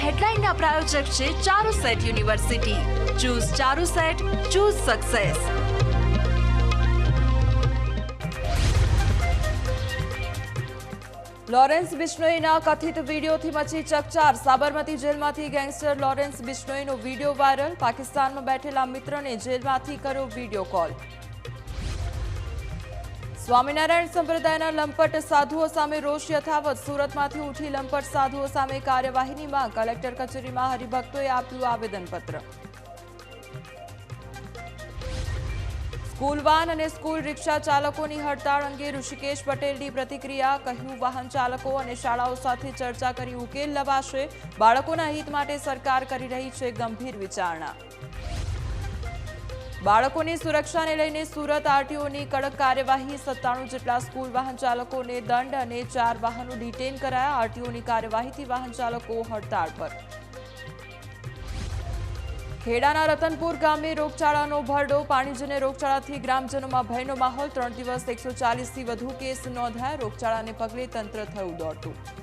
હેડલાઇનના પ્રાયોજક છે Charusat university. Choose Charusat, choose success. Lawrence બિશ્નોઈના કથિત વીડિયોથી મચી ચકચાર. સાબરમતી જેલમાંથી ગેંગસ્ટર લોરેન્સ બિશ્નોઈનો વીડિયો વાયરલ. પાકિસ્તાનમાં બેઠેલા મિત્રને જેલમાંથી કર્યો વીડિયો કોલ. સ્વામિનારાયણ સંપ્રદાયના લંપટ સાધુઓ સામે રોષ યથાવત. સુરતમાંથી ઉઠી લંપટ સાધુઓ સામે કાર્યવાહીની માંગ. કલેક્ટર કચેરીમાં હરિભક્તોએ આપ્યું આવેદનપત્ર. સ્કૂલ વાન અને સ્કૂલ રિક્ષા ચાલકોની હડતાળ અંગે ઋષિકેશ પટેલની પ્રતિક્રિયા. કહ્યું, વાહન ચાલકો અને શાળાઓ સાથે ચર્ચા કરી ઉકેલ લવાશે. બાળકોના હિત માટે સરકાર કરી રહી છે ગંભીર વિચારણા. બાળકોની સુરક્ષાને લઈને સુરત આરટીઓની કડક કાર્યવાહી. 97 જેટલા સ્કૂલ વાહન ચાલકોને દંડ અને 4 વાહનો ડિટેન કરાયા. આરટીઓની કાર્યવાહીથી વાહન ચાલકો હડતાળ પર. ખેડાના રતનપુર ગામે રોગચાળાનો ભરડો. પાણીજન્ય રોગચાળાથી ગ્રામજનોમાં ભયનો માહોલ. 3 દિવસ 140થી વધુ કેસ નોંધાયા. રોગચાળાને પગલે તંત્ર થયું દોડતું.